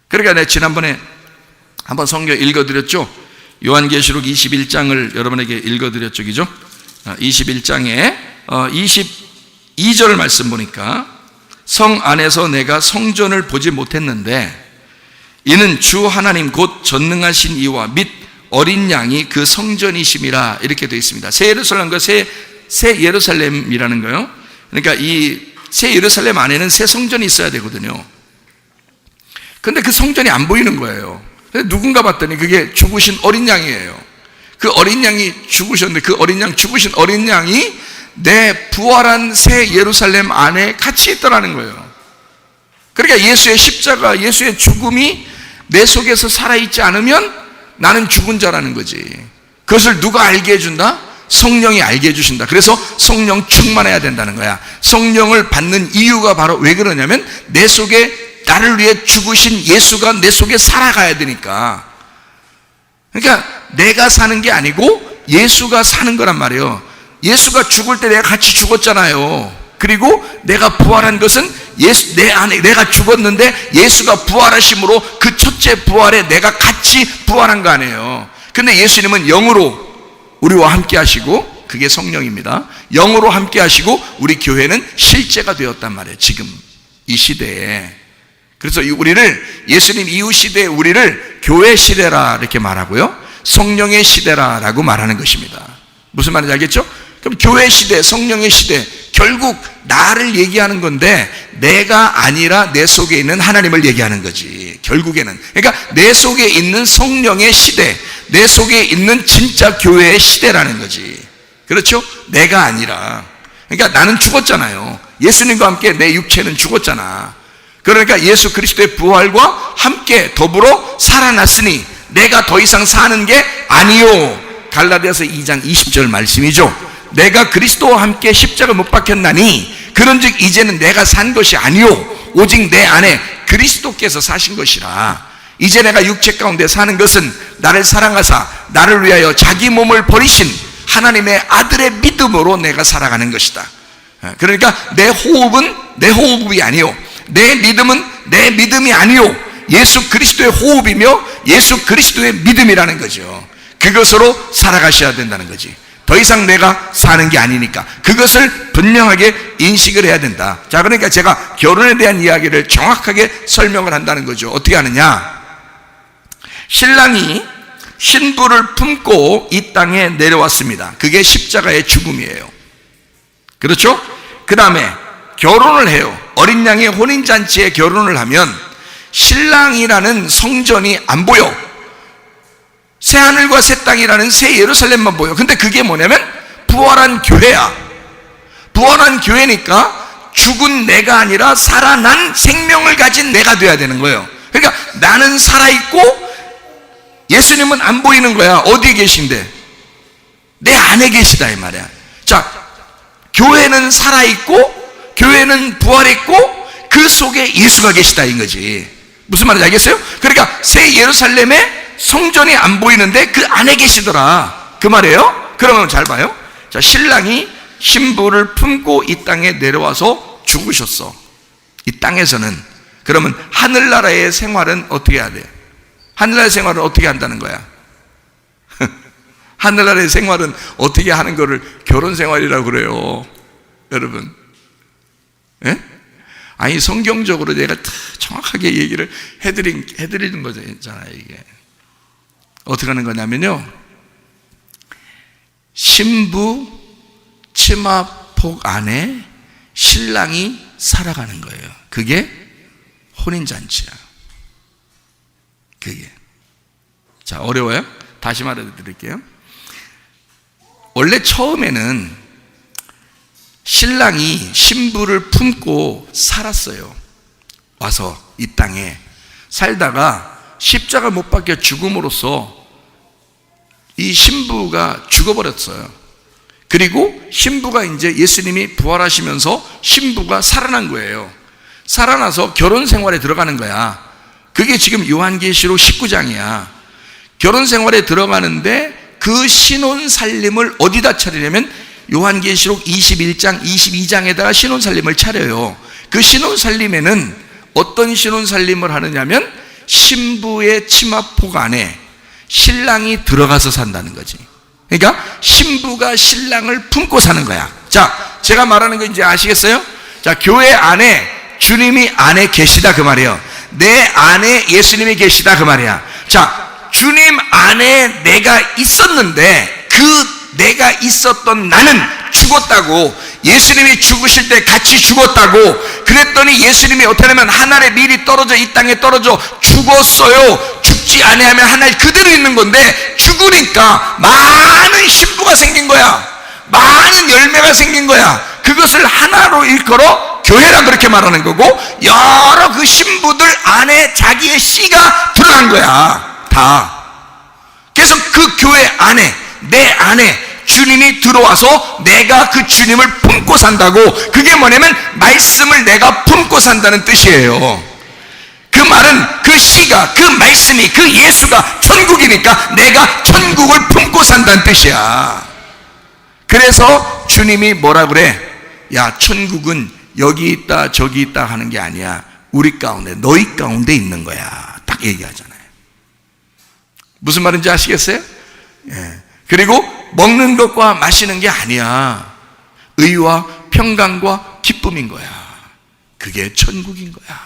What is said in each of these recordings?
그러니까 내가 지난번에 한번 성경 읽어드렸죠. 요한계시록 21장을 여러분에게 읽어드렸죠, 그죠? 21장에 22절 말씀 보니까 성 안에서 내가 성전을 보지 못했는데 이는 주 하나님 곧 전능하신 이와 및 어린 양이 그 성전이심이라, 이렇게 되어 있습니다. 새 예루살렘과 새 예루살렘이라는 거요. 그러니까 이 새 예루살렘 안에는 새 성전이 있어야 되거든요. 근데 그 성전이 안 보이는 거예요. 누군가 봤더니 그게 죽으신 어린 양이에요. 그 어린 양이 죽으셨는데 그 어린 양, 죽으신 어린 양이 내 부활한 새 예루살렘 안에 같이 있더라는 거예요. 그러니까 예수의 십자가, 예수의 죽음이 내 속에서 살아있지 않으면 나는 죽은 자라는 거지. 그것을 누가 알게 해준다? 성령이 알게 해주신다. 그래서 성령 충만해야 된다는 거야. 성령을 받는 이유가 바로 왜 그러냐면 내 속에 나를 위해 죽으신 예수가 내 속에 살아가야 되니까. 그러니까 내가 사는 게 아니고 예수가 사는 거란 말이에요. 예수가 죽을 때 내가 같이 죽었잖아요. 그리고 내가 부활한 것은 예수, 내 안에 내가 죽었는데 예수가 부활하심으로 그 첫째 부활에 내가 같이 부활한 거 아니에요. 근데 예수님은 영으로 우리와 함께 하시고, 그게 성령입니다. 영으로 함께 하시고 우리 교회는 실제가 되었단 말이에요, 지금 이 시대에. 그래서 우리를, 예수님 이후 시대에 우리를 교회 시대라 이렇게 말하고요, 성령의 시대라 라고 말하는 것입니다. 무슨 말인지 알겠죠? 그럼 교회 시대, 성령의 시대, 결국 나를 얘기하는 건데 내가 아니라 내 속에 있는 하나님을 얘기하는 거지, 결국에는. 그러니까 내 속에 있는 성령의 시대, 내 속에 있는 진짜 교회의 시대라는 거지. 그렇죠? 내가 아니라. 그러니까 나는 죽었잖아요. 예수님과 함께 내 육체는 죽었잖아. 그러니까 예수 그리스도의 부활과 함께 더불어 살아났으니 내가 더 이상 사는 게 아니요. 갈라디아서 2장 20절 말씀이죠. 내가 그리스도와 함께 십자가 못 박혔나니 그런즉 이제는 내가 산 것이 아니요 오직 내 안에 그리스도께서 사신 것이라. 이제 내가 육체 가운데 사는 것은 나를 사랑하사 나를 위하여 자기 몸을 버리신 하나님의 아들의 믿음으로 내가 살아가는 것이다. 그러니까 내 호흡은 내 호흡이 아니요, 내 믿음은 내 믿음이 아니요, 예수 그리스도의 호흡이며 예수 그리스도의 믿음이라는 거죠. 그것으로 살아가셔야 된다는 거지. 더 이상 내가 사는 게 아니니까 그것을 분명하게 인식을 해야 된다. 자, 그러니까 제가 결혼에 대한 이야기를 정확하게 설명을 한다는 거죠. 어떻게 하느냐? 신랑이 신부를 품고 이 땅에 내려왔습니다. 그게 십자가의 죽음이에요. 그렇죠? 그 다음에 결혼을 해요. 어린 양의 혼인잔치에 결혼을 하면 신랑이라는 성전이 안 보여. 새하늘과 새 땅이라는 새 예루살렘만 보여. 근데 그게 뭐냐면 부활한 교회야. 부활한 교회니까 죽은 내가 아니라 살아난 생명을 가진 내가 돼야 되는 거예요. 그러니까 나는 살아있고 예수님은 안 보이는 거야. 어디에 계신데? 내 안에 계시다 이 말이야. 자, 교회는 살아있고 교회는 부활했고 그 속에 예수가 계시다 인 거지. 무슨 말인지 알겠어요? 그러니까 새 예루살렘에 성전이 안 보이는데 그 안에 계시더라, 그 말이에요. 그러면 잘 봐요. 자, 신랑이 신부를 품고 이 땅에 내려와서 죽으셨어. 이 땅에서는. 그러면 하늘나라의 생활은 어떻게 해야 돼? 하늘나라의 생활은 어떻게 한다는 거야? 하늘나라의 생활은 어떻게 하는 거를 결혼 생활이라고 그래요, 여러분. 예? 아니, 성경적으로 내가 정확하게 얘기를 해드리는 거잖아요, 이게. 어떻게 하는 거냐면요, 신부 치마폭 안에 신랑이 살아가는 거예요. 그게 혼인잔치야. 그게. 자, 어려워요? 다시 말해드릴게요. 원래 처음에는 신랑이 신부를 품고 살았어요. 와서 이 땅에 살다가 십자가 못 박혀 죽음으로써 이 신부가 죽어버렸어요. 그리고 신부가 이제 예수님이 부활하시면서 신부가 살아난 거예요. 살아나서 결혼 생활에 들어가는 거야. 그게 지금 요한계시록 19장이야. 결혼 생활에 들어가는데 그 신혼 살림을 어디다 차리냐면 요한계시록 21장, 22장에다가 신혼 살림을 차려요. 그 신혼 살림에는 어떤 신혼 살림을 하느냐면 신부의 치마폭 안에 신랑이 들어가서 산다는 거지. 그러니까 신부가 신랑을 품고 사는 거야. 자, 제가 말하는 거 이제 아시겠어요? 자, 교회 안에 주님이 안에 계시다 그 말이에요. 내 안에 예수님이 계시다 그 말이야. 자, 주님 안에 내가 있었는데 그 내가 있었던 나는 죽었다고, 예수님이 죽으실 때 같이 죽었다고, 그랬더니 예수님이 어떻게 하면 하늘에 미리 떨어져 이 땅에 떨어져 죽었어요. 죽지 아니하면 하늘 그대로 있는 건데, 죽으니까 많은 신부가 생긴 거야. 많은 열매가 생긴 거야. 그것을 하나로 일컬어 교회라 그렇게 말하는 거고, 여러 그 신부들 안에 자기의 씨가 들어간 거야. 다. 그래서 그 교회 안에, 내 안에 주님이 들어와서 내가 그 주님을 품고 산다고. 그게 뭐냐면 말씀을 내가 품고 산다는 뜻이에요. 그 말은 그 씨가, 그 말씀이, 그 예수가 천국이니까 내가 천국을 품고 산다는 뜻이야. 그래서 주님이 뭐라 그래? 야, 천국은 여기 있다 저기 있다 하는 게 아니야. 우리 가운데, 너희 가운데 있는 거야. 딱 얘기하잖아요. 무슨 말인지 아시겠어요? 예. 그리고 먹는 것과 마시는 게 아니야. 의와 평강과 기쁨인 거야. 그게 천국인 거야.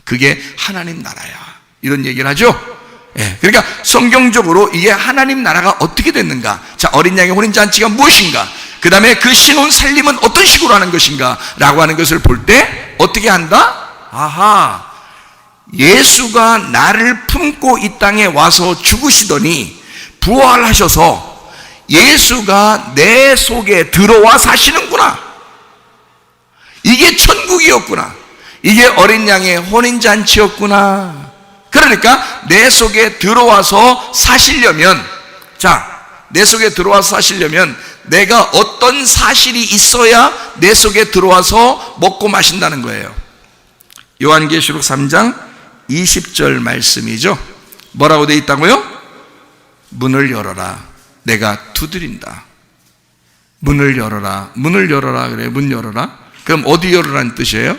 그게 하나님 나라야. 이런 얘기를 하죠. 예. 그러니까 성경적으로 이게 하나님 나라가 어떻게 됐는가? 자, 어린 양의 혼인잔치가 무엇인가? 그 다음에 그 신혼 살림은 어떤 식으로 하는 것인가? 라고 하는 것을 볼 때 어떻게 한다? 아하, 예수가 나를 품고 이 땅에 와서 죽으시더니 부활하셔서 예수가 내 속에 들어와 사시는구나. 이게 천국이었구나. 이게 어린 양의 혼인잔치였구나. 그러니까 내 속에 들어와서 사시려면, 자, 내 속에 들어와서 사시려면 내가 어떤 사실이 있어야 내 속에 들어와서 먹고 마신다는 거예요. 요한계시록 3장 20절 말씀이죠. 뭐라고 되어 있다고요? 문을 열어라. 내가 두드린다. 문을 열어라. 문을 열어라. 그래, 문 열어라. 그럼 어디 열어라는 뜻이에요?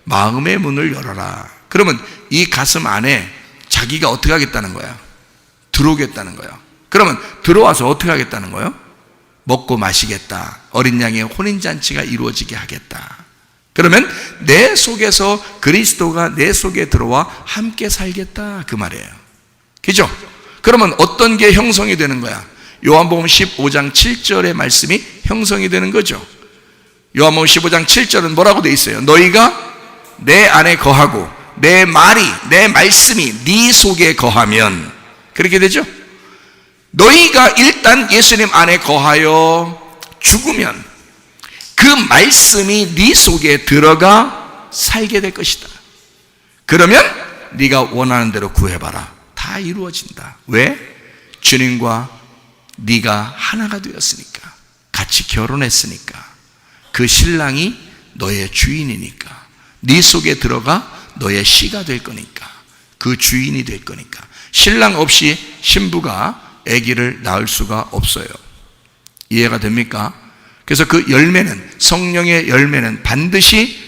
마음의 문을 열어라. 그러면 이 가슴 안에 자기가 어떻게 하겠다는 거야? 들어오겠다는 거야. 그러면 들어와서 어떻게 하겠다는 거예요? 먹고 마시겠다. 어린 양의 혼인잔치가 이루어지게 하겠다. 그러면 내 속에서 그리스도가 내 속에 들어와 함께 살겠다 그 말이에요. 그죠? 그러면 어떤 게 형성이 되는 거야? 요한복음 15장 7절의 말씀이 형성이 되는 거죠. 요한복음 15장 7절은 뭐라고 돼 있어요? 너희가 내 안에 거하고 내 말이, 내 말씀이 네 속에 거하면, 그렇게 되죠? 너희가 일단 예수님 안에 거하여 죽으면 그 말씀이 네 속에 들어가 살게 될 것이다. 그러면 네가 원하는 대로 구해봐라. 다 이루어진다. 왜? 주님과 네가 하나가 되었으니까, 같이 결혼했으니까, 그 신랑이 너의 주인이니까, 네 속에 들어가 너의 씨가 될 거니까, 그 주인이 될 거니까. 신랑 없이 신부가 아기를 낳을 수가 없어요. 이해가 됩니까? 그래서 그 열매는, 성령의 열매는 반드시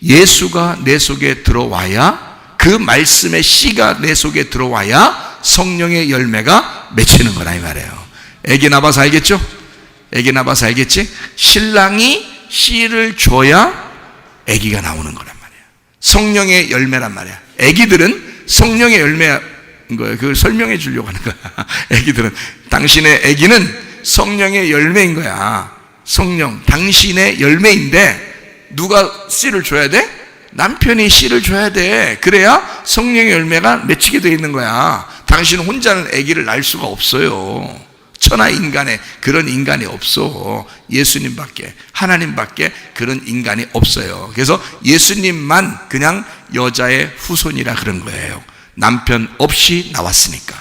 예수가 내 속에 들어와야, 그 말씀의 씨가 내 속에 들어와야 성령의 열매가 맺히는 거라 이 말이에요. 아기 낳아서 알겠죠? 아기 낳아서 알겠지? 신랑이 씨를 줘야 아기가 나오는 거란 말이야. 성령의 열매란 말이야. 아기들은 성령의 열매인 거예요. 그걸 설명해 주려고 하는 거야. 아기들은, 당신의 아기는 성령의 열매인 거야. 성령, 당신의 열매인데 누가 씨를 줘야 돼? 남편이 씨를 줘야 돼. 그래야 성령의 열매가 맺히게 되어 있는 거야. 당신은 혼자는 아기를 낳을 수가 없어요. 천하 인간에 그런 인간이 없어. 예수님밖에, 하나님밖에 그런 인간이 없어요. 그래서 예수님만 그냥 여자의 후손이라 그런 거예요. 남편 없이 나왔으니까,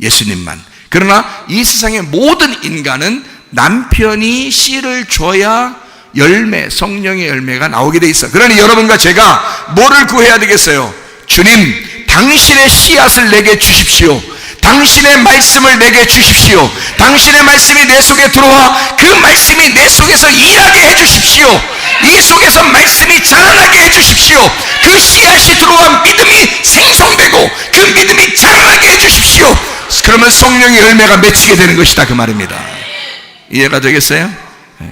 예수님만. 그러나 이 세상의 모든 인간은 남편이 씨를 줘야 열매, 성령의 열매가 나오게 돼 있어. 그러니 여러분과 제가 뭐를 구해야 되겠어요? 주님, 당신의 씨앗을 내게 주십시오. 당신의 말씀을 내게 주십시오. 당신의 말씀이 내 속에 들어와 그 말씀이 내 속에서 일하게 해 주십시오. 네 속에서 말씀이 자라나게 해주십시오. 그 씨앗이 들어와 믿음이 생성되고 그 믿음이 자라나게 해주십시오. 그러면 성령의 열매가 맺히게 되는 것이다, 그 말입니다. 이해가 되겠어요?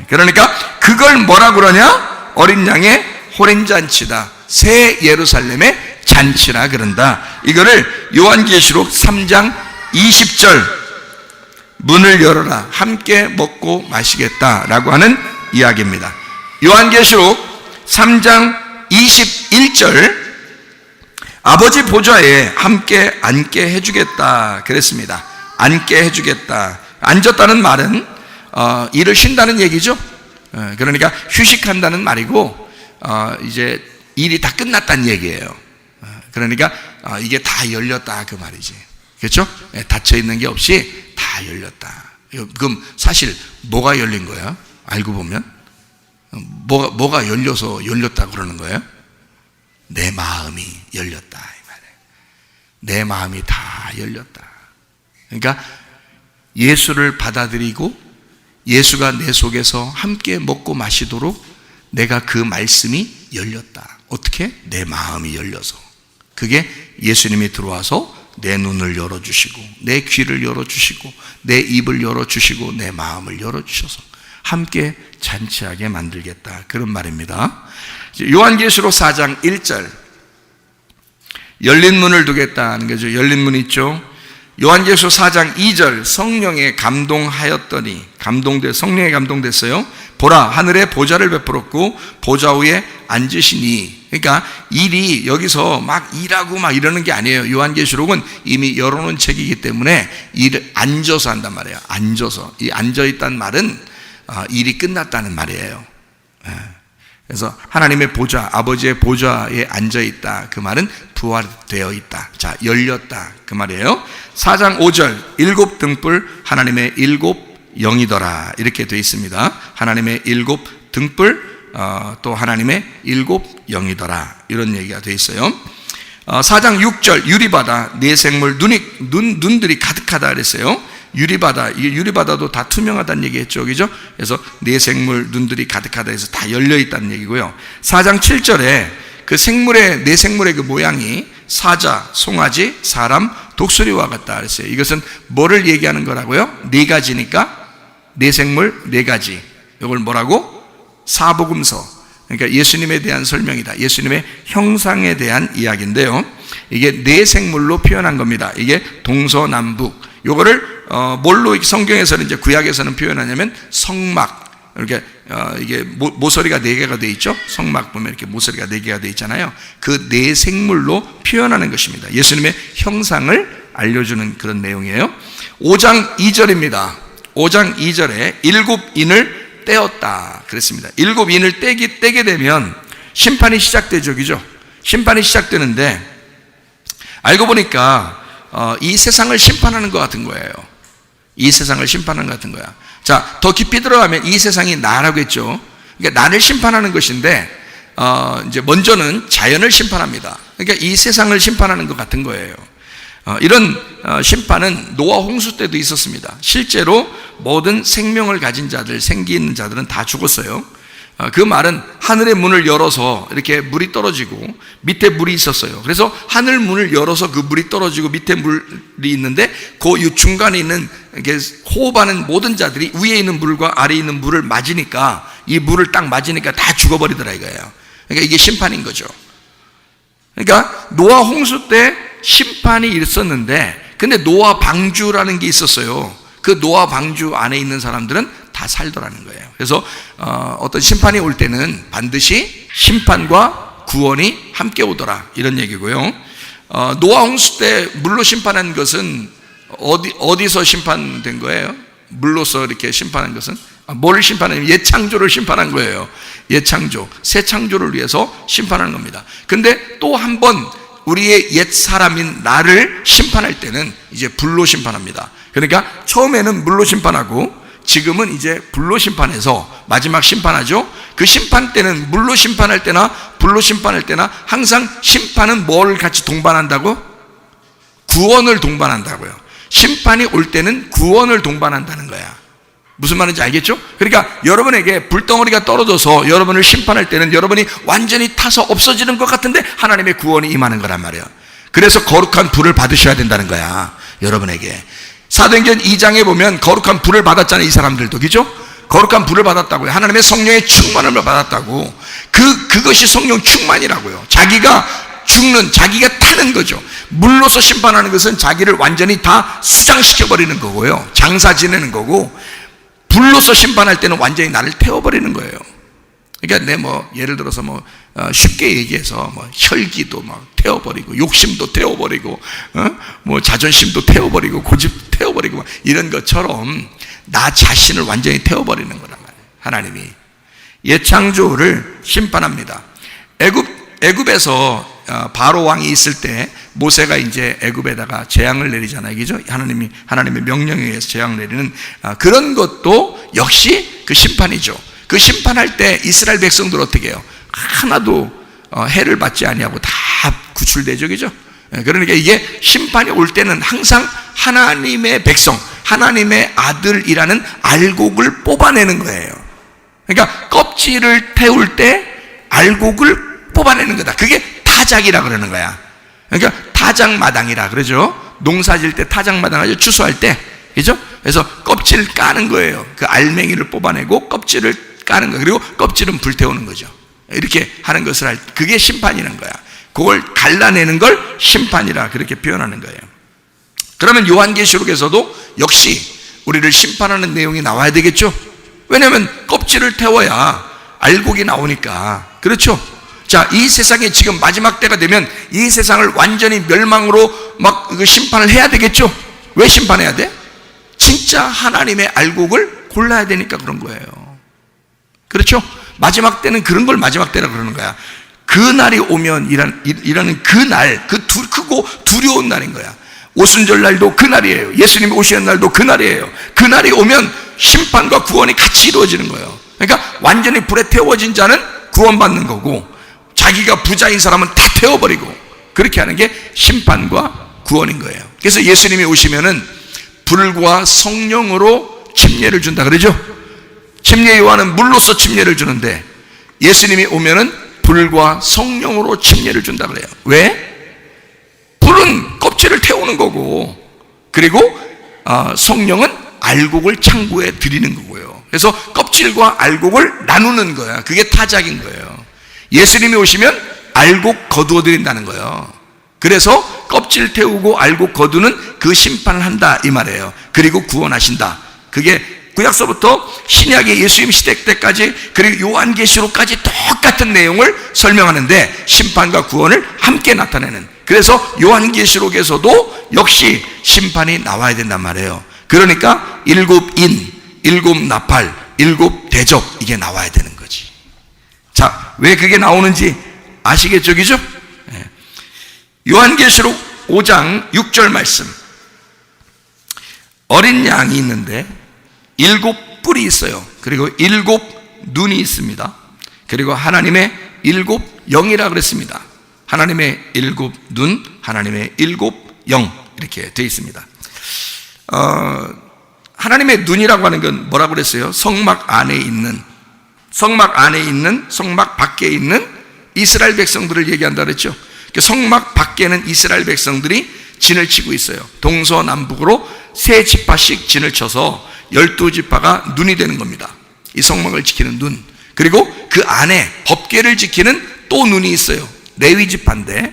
그러니까 그걸 뭐라 그러냐? 어린 양의 호렌잔치다, 새 예루살렘의 잔치라 그런다. 이거를 요한계시록 3장 20절 문을 열어라, 함께 먹고 마시겠다라고 하는 이야기입니다. 요한계시록 3장 21절 아버지 보좌에 함께 앉게 해주겠다 그랬습니다. 앉게 해주겠다. 앉았다는 말은 일을 쉰다는 얘기죠. 그러니까 휴식한다는 말이고 이제 일이 다 끝났다는 얘기예요. 그러니까 이게 다 열렸다, 그 말이지. 그렇죠? 닫혀있는 게 없이 다 열렸다. 그럼 사실 뭐가 열린 거야? 알고 보면 뭐가 열려서 열렸다 그러는 거예요? 내 마음이 열렸다, 이 말이에요. 내 마음이 다 열렸다. 그러니까 예수를 받아들이고 예수가 내 속에서 함께 먹고 마시도록 내가 그 말씀이 열렸다. 어떻게? 내 마음이 열려서. 그게 예수님이 들어와서 내 눈을 열어주시고 내 귀를 열어주시고 내 입을 열어주시고 내 마음을 열어주셔서 함께 잔치하게 만들겠다, 그런 말입니다. 요한계시록 4장 1절 열린 문을 두겠다는 거죠. 열린 문 있죠. 요한계시록 4장 2절 성령에 감동하였더니, 성령에 감동됐어요. 보라, 하늘에 보좌를 베풀었고 보좌 위에 앉으시니. 그러니까 일이 여기서 막 일하고 막 이러는 게 아니에요. 요한계시록은 이미 열어놓은 책이기 때문에 일을 앉아서 한단 말이에요. 앉아서. 이 앉아있다는 말은 일이 끝났다는 말이에요. 그래서 하나님의 보좌, 아버지의 보좌에 앉아있다, 그 말은 부활되어 있다, 자, 열렸다, 그 말이에요. 4장 5절 일곱 등불 하나님의 일곱 영이더라, 이렇게 되어 있습니다. 하나님의 일곱 등불, 또 하나님의 일곱 영이더라, 이런 얘기가 되어 있어요. 4장 6절 유리바다 네 생물 눈들이 가득하다 그랬어요. 유리바다, 이게 유리바다도 다 투명하다는 얘기했죠, 그죠? 그래서 네 생물 눈들이 가득하다 해서 다 열려 있다는 얘기고요. 4장 7절에 그 네 생물의 그 모양이 사자, 송아지, 사람, 독수리와 같다 그랬어요. 이것은 뭐를 얘기하는 거라고요? 네 가지니까 네 생물 네 가지. 이걸 뭐라고? 사복음서. 그러니까 예수님에 대한 설명이다. 예수님의 형상에 대한 이야기인데요. 이게 네 생물로 표현한 겁니다. 이게 동서남북. 요거를 뭘로 성경에서는, 이제 구약에서는 표현하냐면 성막. 이렇게 이게 모서리가 네 개가 돼 있죠. 성막 보면 이렇게 모서리가 네 개가 돼 있잖아요. 그 네 생물로 표현하는 것입니다. 예수님의 형상을 알려주는 그런 내용이에요. 5장 2절입니다. 5장 2절에 일곱 인을 떼었다 그랬습니다. 일곱 인을 떼게 되면 심판이 시작되죠, 그죠? 심판이 시작되는데 알고 보니까 이 세상을 심판하는 것 같은 거예요. 이 세상을 심판하는 것 같은 거야. 자, 더 깊이 들어가면 이 세상이 나라고 했죠. 그러니까 나를 심판하는 것인데 이제 먼저는 자연을 심판합니다. 그러니까 이 세상을 심판하는 것 같은 거예요. 이런 심판은 노아 홍수 때도 있었습니다. 실제로 모든 생명을 가진 자들, 생기 있는 자들은 다 죽었어요. 그 말은 하늘의 문을 열어서 이렇게 물이 떨어지고 밑에 물이 있었어요. 그래서 하늘 문을 열어서 그 물이 떨어지고 밑에 물이 있는데 그 중간에 있는 이렇게 호흡하는 모든 자들이 위에 있는 물과 아래에 있는 물을 맞으니까, 이 물을 딱 맞으니까 다 죽어버리더라 이거예요. 그러니까 이게 심판인 거죠. 그러니까 노아 홍수 때 심판이 있었는데, 근데 노아 방주라는 게 있었어요. 그 노아 방주 안에 있는 사람들은 다 살더라는 거예요. 그래서 어떤 심판이 올 때는 반드시 심판과 구원이 함께 오더라, 이런 얘기고요. 노아 홍수 때 물로 심판한 것은 어디서 심판된 거예요? 물로서 이렇게 심판한 것은 뭘 심판하냐면 옛창조를 심판한 거예요. 옛창조, 새 창조를 위해서 심판하는 겁니다. 근데 또 한 번 우리의 옛 사람인 나를 심판할 때는 이제 불로 심판합니다. 그러니까 처음에는 물로 심판하고 지금은 이제 불로 심판해서 마지막 심판하죠. 그 심판 때는 물로 심판할 때나 불로 심판할 때나 항상 심판은 뭘 같이 동반한다고? 구원을 동반한다고요. 심판이 올 때는 구원을 동반한다는 거야. 무슨 말인지 알겠죠? 그러니까 여러분에게 불덩어리가 떨어져서 여러분을 심판할 때는 여러분이 완전히 타서 없어지는 것 같은데 하나님의 구원이 임하는 거란 말이에요. 그래서 거룩한 불을 받으셔야 된다는 거야, 여러분에게. 사도행전 2장에 보면 거룩한 불을 받았잖아요, 이 사람들도. 그죠? 거룩한 불을 받았다고요. 하나님의 성령의 충만함을 받았다고. 그것이 성령 충만이라고요. 자기가 죽는, 자기가 타는 거죠. 물로서 심판하는 것은 자기를 완전히 다 수장시켜버리는 거고요, 장사 지내는 거고, 불로서 심판할 때는 완전히 나를 태워버리는 거예요. 그러니까 예를 들어서 쉽게 얘기해서 혈기도 막 태워버리고, 욕심도 태워버리고, 자존심도 태워버리고, 고집 태워버리고, 이런 것처럼 나 자신을 완전히 태워버리는 거란 말이에요. 하나님이 옛 창조를 심판합니다. 애굽에서 바로 왕이 있을 때 모세가 이제 애굽에다가 재앙을 내리잖아요, 그죠? 하나님의 명령에 의해서 재앙을 내리는 그런 것도 역시 그 심판이죠. 그 심판할 때 이스라엘 백성들 어떻게 해요? 하나도 해를 받지 아니하고 다 구출되죠, 그죠? 그러니까 이게 심판이 올 때는 항상 하나님의 백성, 하나님의 아들이라는 알곡을 뽑아내는 거예요. 그러니까 껍질을 태울 때 알곡을 뽑아내는 거다. 그게 타작이라 그러는 거야. 그러니까 타작마당이라 그러죠. 농사 질 때 타작마당 하죠, 추수할 때. 그죠? 그래서 껍질을 까는 거예요. 그 알맹이를 뽑아내고 껍질을 까는 거예요. 그리고 껍질은 불태우는 거죠. 이렇게 하는 것을 그게 심판이라는 거야. 그걸 갈라내는 걸 심판이라 그렇게 표현하는 거예요. 그러면 요한계시록에서도 역시 우리를 심판하는 내용이 나와야 되겠죠? 왜냐하면 껍질을 태워야 알곡이 나오니까. 그렇죠? 자, 이 세상에 지금 마지막 때가 되면 이 세상을 완전히 멸망으로 막 심판을 해야 되겠죠? 왜 심판해야 돼? 진짜 하나님의 알곡을 골라야 되니까 그런 거예요. 그렇죠? 마지막 때는 그런 걸 마지막 때라 그러는 거야. 그 날이 오면 이라는 그 날, 크고 두려운 날인 거야. 오순절 날도 그 날이에요. 예수님이 오시는 날도 그 날이에요. 그 날이 오면 심판과 구원이 같이 이루어지는 거예요. 그러니까 완전히 불에 태워진 자는 구원받는 거고, 자기가 부자인 사람은 다 태워버리고, 그렇게 하는 게 심판과 구원인 거예요. 그래서 예수님이 오시면은 불과 성령으로 침례를 준다 그러죠? 침례 요한은 물로서 침례를 주는데 예수님이 오면은 불과 성령으로 침례를 준다 그래요. 왜? 불은 껍질을 태우는 거고, 그리고 성령은 알곡을 창고에 드리는 거고요. 그래서 껍질과 알곡을 나누는 거야. 그게 타작인 거예요. 예수님이 오시면 알곡 거두어 드린다는 거예요. 그래서 껍질 태우고 알곡 거두는 그 심판을 한다 이 말이에요. 그리고 구원하신다. 그게 구약서부터 신약의 예수님 시대 때까지, 그리고 요한계시록까지 똑같은 내용을 설명하는데 심판과 구원을 함께 나타내는, 그래서 요한계시록에서도 역시 심판이 나와야 된단 말이에요. 그러니까 일곱 인, 일곱 나팔, 일곱 대접, 이게 나와야 되는 거지. 자, 왜 그게 나오는지 아시겠죠? 그죠? 요한계시록 5장 6절 말씀. 어린 양이 있는데 일곱 뿔이 있어요. 그리고 일곱 눈이 있습니다. 그리고 하나님의 일곱 영이라 그랬습니다. 하나님의 일곱 눈, 하나님의 일곱 영, 이렇게 되어 있습니다. 하나님의 눈이라고 하는 건 뭐라고 그랬어요? 성막 안에 있는, 성막 밖에 있는 이스라엘 백성들을 얘기한다 그랬죠. 성막 밖에는 이스라엘 백성들이 진을 치고 있어요. 동서남북으로 세 지파씩 진을 쳐서 12지파가 눈이 되는 겁니다. 이 성막을 지키는 눈. 그리고 그 안에 법궤를 지키는 또 눈이 있어요. 레위지파인데,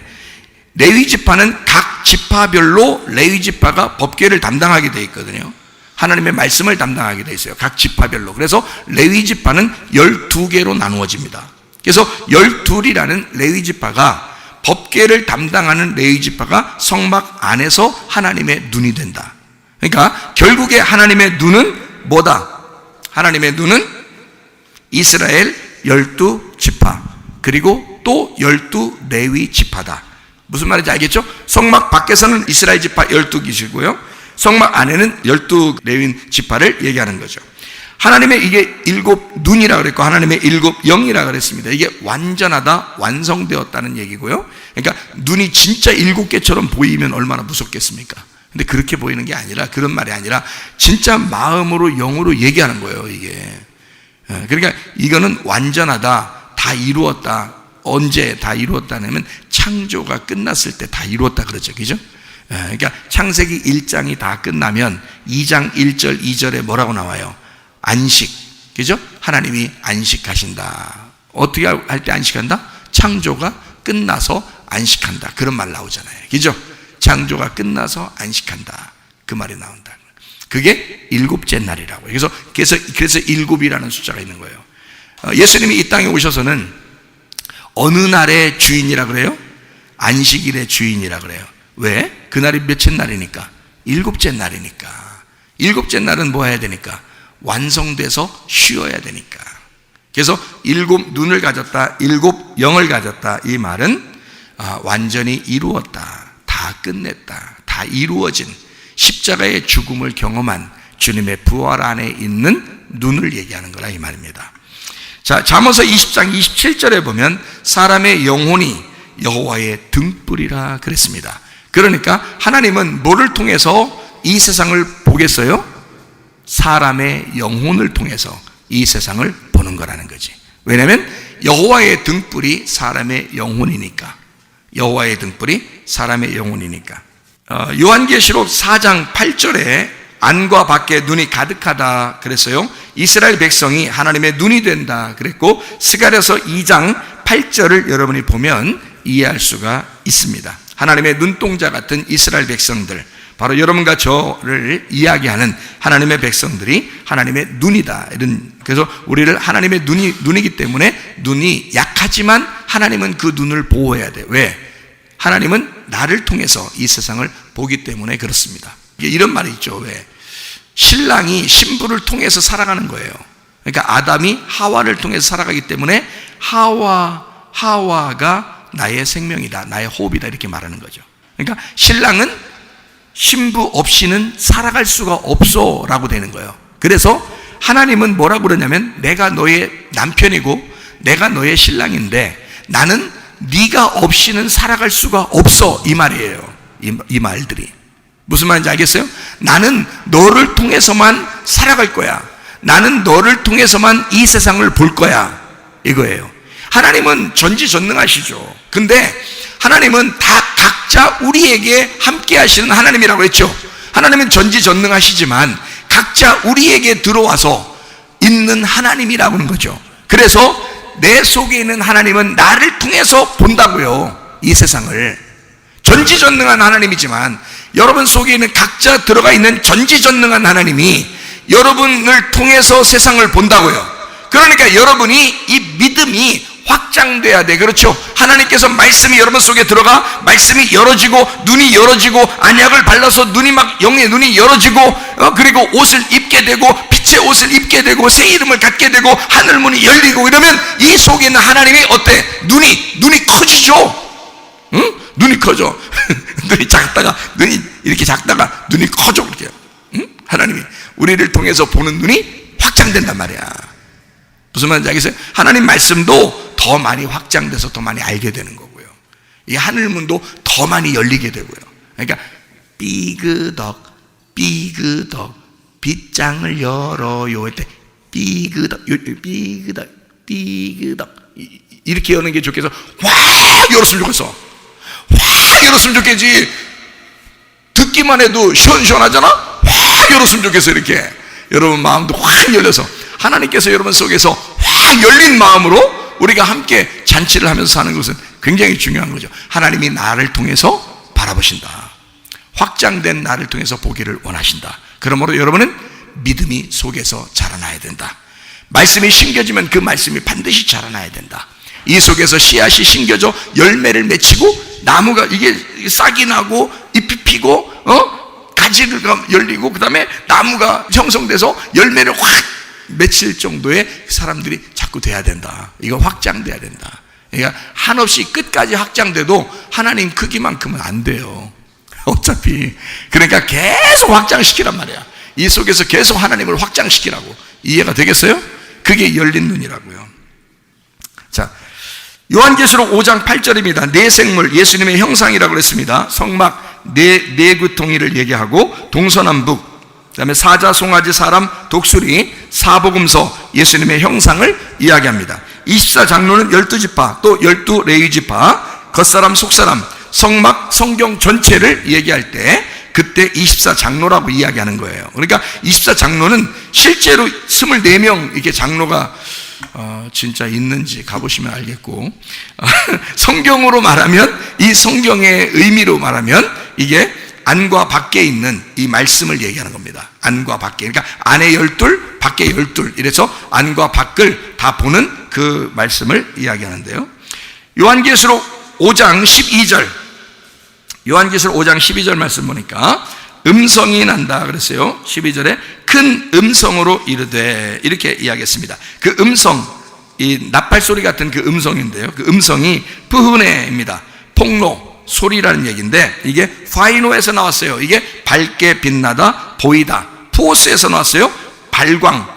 레위지파는 각 지파별로 레위지파가 법궤를 담당하게 되어 있거든요. 하나님의 말씀을 담당하게 되어 있어요. 각 지파별로. 그래서 레위지파는 12개로 나누어집니다. 그래서 12이라는 레위지파가, 법궤를 담당하는 레위지파가 성막 안에서 하나님의 눈이 된다. 그러니까 결국에 하나님의 눈은 뭐다? 하나님의 눈은 이스라엘 12지파, 그리고 또 12레위지파다. 무슨 말인지 알겠죠? 성막 밖에서는 이스라엘 지파 12기시고요, 성막 안에는 12레위지파를 얘기하는 거죠. 하나님의 이게 일곱 눈이라 그랬고 하나님의 일곱 영이라 그랬습니다. 이게 완전하다, 완성되었다는 얘기고요. 그러니까 눈이 진짜 7개처럼 보이면 얼마나 무섭겠습니까? 근데 그렇게 보이는 게 아니라, 그런 말이 아니라 진짜 마음으로 영으로 얘기하는 거예요, 이게. 그러니까 이거는 완전하다, 다 이루었다. 언제 다 이루었다냐면 창조가 끝났을 때 다 이루었다 그러죠, 그죠? 그러니까 창세기 1장이 다 끝나면 2장 1절 2절에 뭐라고 나와요? 안식, 그죠? 하나님이 안식하신다. 어떻게 할 때 안식한다? 창조가 끝나서 안식한다, 그런 말 나오잖아요, 그죠? 창조가 끝나서 안식한다, 그 말이 나온다. 그게 일곱째 날이라고. 그래서 일곱이라는 숫자가 있는 거예요. 예수님이 이 땅에 오셔서는 어느 날의 주인이라 그래요? 안식일의 주인이라 그래요. 왜? 그날이 몇째 날이니까? 일곱째 날이니까. 일곱째 날은 뭐 해야 되니까? 완성돼서 쉬어야 되니까. 그래서 일곱 눈을 가졌다, 일곱 영을 가졌다, 이 말은 완전히 이루었다, 다 끝냈다, 다 이루어진 십자가의 죽음을 경험한 주님의 부활 안에 있는 눈을 얘기하는 거라, 이 말입니다. 자, 잠언서 20장 27절에 보면 사람의 영혼이 여호와의 등불이라 그랬습니다. 그러니까 하나님은 뭐를 통해서 이 세상을 보겠어요? 사람의 영혼을 통해서 이 세상을 보는 거라는 거지. 왜냐하면 여호와의 등불이 사람의 영혼이니까. 여호와의 등불이 사람의 영혼이니까. 요한계시록 4장 8절에 안과 밖에 눈이 가득하다 그랬어요. 이스라엘 백성이 하나님의 눈이 된다 그랬고, 스가랴서 2장 8절을 여러분이 보면 이해할 수가 있습니다. 하나님의 눈동자 같은 이스라엘 백성들, 바로 여러분과 저를 이야기하는 하나님의 백성들이 하나님의 눈이다. 그래서 우리를 하나님의 눈이기 때문에 눈이 약하지만 하나님은 그 눈을 보호해야 돼. 왜? 하나님은 나를 통해서 이 세상을 보기 때문에 그렇습니다. 이런 말이 있죠. 왜? 신랑이 신부를 통해서 살아가는 거예요. 그러니까 아담이 하와를 통해서 살아가기 때문에 하와가 나의 생명이다, 나의 호흡이다, 이렇게 말하는 거죠. 그러니까 신랑은 신부 없이는 살아갈 수가 없어 라고 되는 거예요. 그래서 하나님은 뭐라고 그러냐면, 내가 너의 남편이고 내가 너의 신랑인데 나는 네가 없이는 살아갈 수가 없어, 이 말이에요. 이 말들이 무슨 말인지 알겠어요? 나는 너를 통해서만 살아갈 거야. 나는 너를 통해서만 이 세상을 볼 거야, 이거예요. 하나님은 전지전능하시죠. 근데 하나님은 다 각자 우리에게 함께 하시는 하나님이라고 했죠. 하나님은 전지전능하시지만 각자 우리에게 들어와서 있는 하나님이라고 하는 거죠. 그래서 내 속에 있는 하나님은 나를 통해서 본다고요, 이 세상을. 전지전능한 하나님이지만 여러분 속에 있는 각자 들어가 있는 전지전능한 하나님이 여러분을 통해서 세상을 본다고요. 그러니까 여러분이 이 믿음이 확장돼야 돼. 그렇죠? 하나님께서 말씀이 여러분 속에 들어가 말씀이 열어지고 눈이 열어지고 안약을 발라서 눈이 막 영의 눈이 열어지고 그리고 옷을 입게 되고 빛의 옷을 입게 되고 새 이름을 갖게 되고 하늘문이 열리고 이러면 이 속에 있는 하나님이 어때? 눈이 커지죠. 응? 눈이 커져. 눈이 이렇게 작다가 눈이 커져. 그렇게. 응? 하나님이 우리를 통해서 보는 눈이 확장된단 말이야. 무슨 말인지 알겠어요? 하나님 말씀도 더 많이 확장돼서 더 많이 알게 되는 거고요. 이 하늘문도 더 많이 열리게 되고요. 그러니까 삐그덕 빗장을 열어요 할 때 삐그덕 이렇게 여는 게 좋겠어. 확 열었으면 좋겠어. 확 열었으면 좋겠지. 듣기만 해도 시원시원하잖아. 확 열었으면 좋겠어. 이렇게 여러분 마음도 확 열려서 하나님께서 여러분 속에서 확 열린 마음으로 우리가 함께 잔치를 하면서 사는 것은 굉장히 중요한 거죠. 하나님이 나를 통해서 바라보신다. 확장된 나를 통해서 보기를 원하신다. 그러므로 여러분은 믿음이 속에서 자라나야 된다. 말씀이 심겨지면 그 말씀이 반드시 자라나야 된다. 이 속에서 씨앗이 심겨져 열매를 맺히고 나무가 이게 싹이 나고 잎이 피고 가지가 열리고 그 다음에 나무가 형성돼서 열매를 확 맺힐 정도의 사람들이 자꾸 돼야 된다. 이거 확장돼야 된다. 그러니까 한없이 끝까지 확장돼도 하나님 크기만큼은 안 돼요. 어차피. 그러니까 계속 확장시키란 말이야. 이 속에서 계속 하나님을 확장시키라고. 이해가 되겠어요? 그게 열린 눈이라고요. 자, 요한계시록 5장 8절입니다. 내 생물, 예수님의 형상이라고 그랬습니다. 성막 내구통일을 얘기하고 동서남북, 그다음에 사자, 송아지, 사람, 독수리, 사복음서, 예수님의 형상을 이야기합니다. 24장로는 12지파, 또 12레위지파, 겉사람, 속사람, 성막, 성경 전체를 얘기할 때 그때 24장로라고 이야기하는 거예요. 그러니까 24장로는 실제로 24명 이렇게 장로가 진짜 있는지 가보시면 알겠고, 성경으로 말하면, 이 성경의 의미로 말하면 이게 안과 밖에 있는 이 말씀을 얘기하는 겁니다. 안과 밖에, 그러니까 안에 12, 밖에 12, 이래서 안과 밖을 다 보는 그 말씀을 이야기하는데요. 요한계시록 5장 12절, 요한계시록 5장 12절 말씀 보니까 음성이 난다 그랬어요. 12절에 큰 음성으로 이르되, 이렇게 이야기했습니다. 그 음성, 이 나팔소리 같은 그 음성인데요, 그 음성이 푸흐네입니다. 폭로, 소리라는 얘기인데, 이게 파이노에서 나왔어요. 이게 밝게 빛나다, 보이다. 푸오스에서 나왔어요. 발광,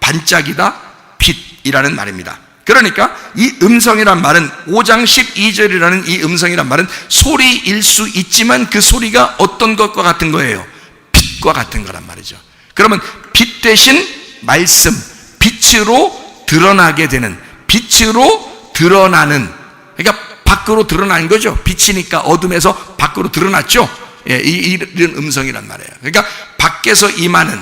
반짝이다, 빛이라는 말입니다. 그러니까 이 음성이란 말은, 5장 12절이라는 이 음성이란 말은 소리일 수 있지만 그 소리가 어떤 것과 같은 거예요? 빛과 같은 거란 말이죠. 그러면 빛 대신 말씀, 빛으로 드러나게 되는, 빛으로 드러나는, 그러니까 밖으로 드러난 거죠. 빛이니까 어둠에서 밖으로 드러났죠. 예, 이런 음성이란 말이에요. 그러니까 밖에서 임하는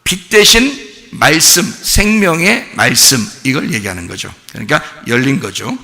빛 대신 말씀, 생명의 말씀, 이걸 얘기하는 거죠. 그러니까 열린 거죠.